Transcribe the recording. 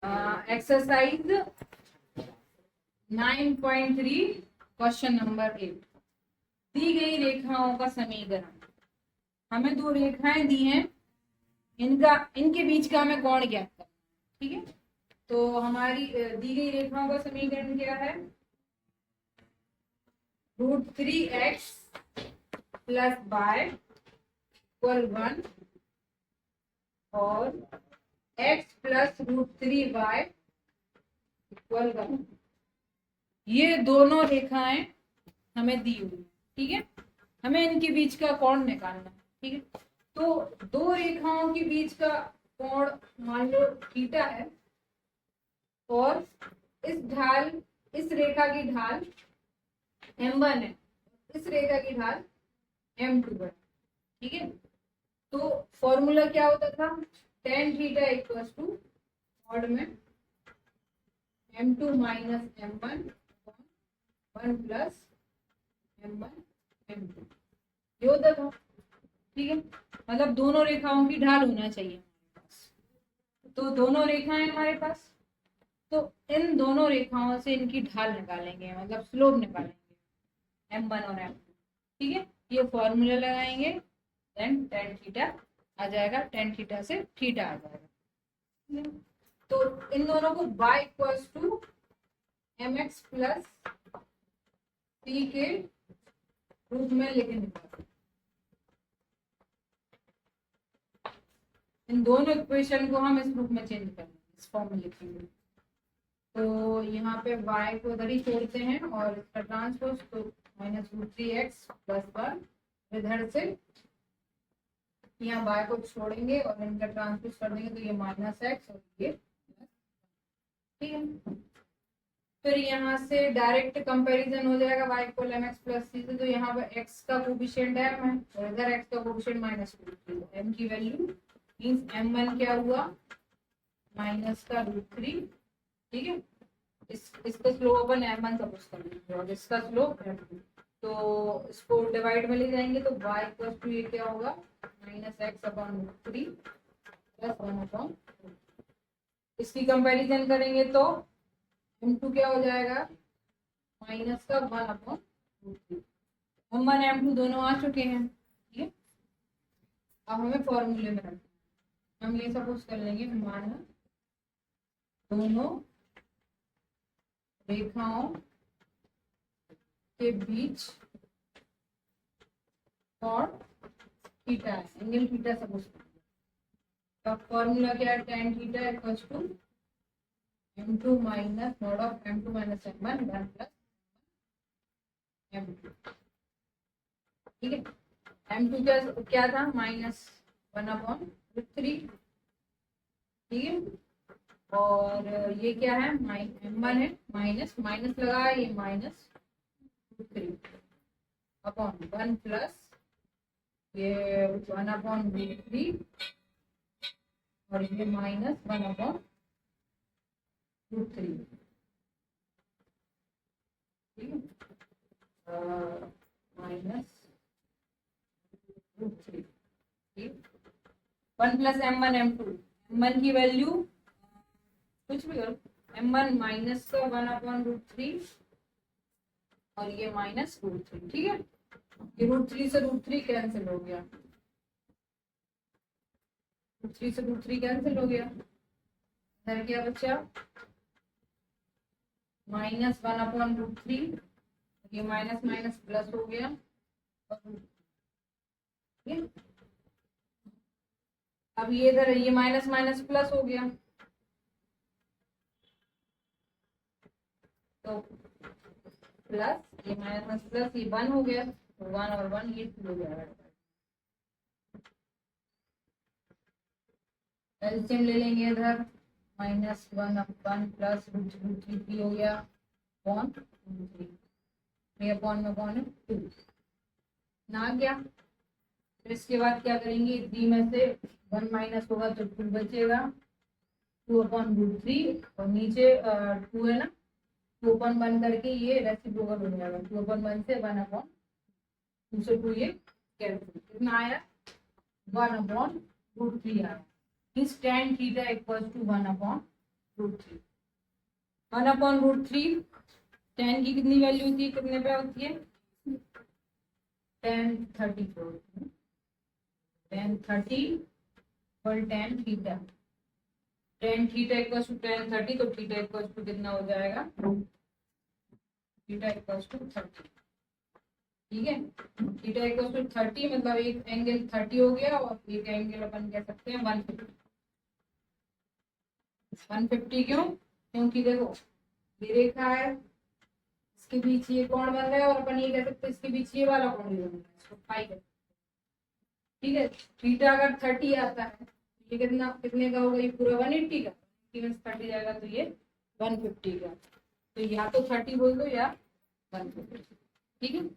Exercise 9.3 question number 8। दी गई रेखाओं का समीकरण। हमें दो रेखाएं दी हैं, इनके बीच का हमें कोण ज्ञात करना है। ठीक है, तो हमारी दी गई रेखाओं का समीकरण क्या है? √3x प्लस y इक्वल 1 और x प्लस √3y इक्वल 1। ये दोनों रेखाएं हमें दी हुई। ठीक है, हमें इनके बीच का कोण निकालना है। ठीक है, तो दो रेखाओं के बीच का कोण मान लो थीटा है और इस रेखा की ढाल m1 है, इस रेखा की ढाल m2 है। ठीक है, तो फॉर्मूला क्या होता था? tan theta equals to mod में m2 minus m1 1 plus m1 m2 ये होता था। ठीक है, मतलब दोनों रेखाओं की ढाल होना चाहिए हमारे पास। तो दोनों रेखाएं हमारे पास, तो इन दोनों रेखाओं से इनकी ढाल निकालेंगे, मतलब स्लोप निकालेंगे m1 और m2। ठीक है, ये फॉर्मूला लगाएंगे, देन tan थीटा आ जाएगा, tan थीटा से थीटा आ जाएगा। तो इन दोनों को y equals to mx plus t के रूप में लिखेंगे। इन दोनों इक्वेशन को हम इस रूप में चेंज करेंगे, इस फॉर्म में लिखेंगे। तो यहाँ पे y को इधर ही छोड़ते हैं और इसका ट्रांसपोज, तो -√3x प्लस 1 इधर से यहाँ y को छोड़ेंगे और इनका ट्रांसपोज कर देंगे, तो ये -x और ये प्लस। ठीक है, फिर यहाँ से डायरेक्ट कंपैरिजन हो जाएगा y equal mx plus c से। तो यहाँ पर x का कोफिशिएंट m है और इधर x का कोफिशिएंट -√3, m की वैल्यू मींस m1 क्या हुआ? माइनस का √3। ठीक है, इसका स्लोप अपन m1 सपोज कर लेंगे और इसका स्लोप m2। तो इसको डिवाइड में ले जाएंगे तो y इक्वल टू ये क्या होगा? -x/√3 plus 1/। इसकी कंपैरिजन करेंगे तो m2 क्या हो जाएगा? माइनस का 1/√3। m1 m2 दोनों आ चुके हैं। ठीक है, अब हमें फॉर्मूले में रखना। हम ये सपोज कर लेंगे, माना दोनों रेखाओं के बीच कोण थीटा है, एंगल थीटा सपोज कर लेंगे। तो फॉर्मूला क्या है? tan theta equals to m2 minus mod of m2 minus m1 1 plus m2। ठीक है, m2 क्या था? -1/√3। ठीक है, और ये क्या है? m1 है, माइनस माइनस लगा, ये -√3 अपॉन 1 प्लस ये 1/√3 और ये -1/√3। ठीक है, -√3। ठीक, 1 प्लस m1 m2, m1 की वैल्यू कुछ भी करो, m1 माइनस का 1/√3 और ये -√3। ठीक है, ये √3 से √3 कैंसिल हो गया, √3 से √3 कैंसिल हो गया, इधर क्या बचा? -1/√3, ये माइनस माइनस प्लस हो गया। अब ये इधर ये माइनस माइनस प्लस हो गया, तो प्लस ये माइनस प्लस ये 1 हो गया, तो 1 और 1 ये 2 हो गया। एलसीएम ले लेंगे, इधर -1/1 प्लस √3 हो गया अपॉन 3 अपॉन में कौन है 2 ना गया। फिर इसके बाद क्या करेंगे? 3 में से 1 माइनस होगा तो 2 बचेगा, 2/√3 और नीचे 2 है ना, 2/1 करके ये रेसिप्रोकल हो जाएगा, 2/1 से 1/2 से 2 ये कैंसिल। कितना आया? 1/√3 आया। इस tan theta equals to 1/√3। √3। 1/√3 tan की कितनी वैल्यू होती है, कितने पे होती है, tan 34, tan 30 और tan theta. tan theta equal to tan 30, तो थीटा इक्वल टू कितना हो जाएगा, थीटा इक्वल टू 30। ठीक है, थीटा इक्वल टू 30 मतलब एक एंगल 30 हो गया और एक एंगल अपन कह सकते हैं 150। 150 क्यों, क्योंकि देखो ये रेखा है, इसके बीच ये कोण बन रहा है और अपन ये कह सकते हैं इसके बीच ये वाला कोण भी बन रहा है, इसको फाई कहते हैं। ठीक है, थीटा अगर 30 आता है ये कितना, कितने का होगा, ये पूरा 180 का, 30 जाएगा तो ये 150 का, तो या तो 30 बोल दो या 150। ठीक है।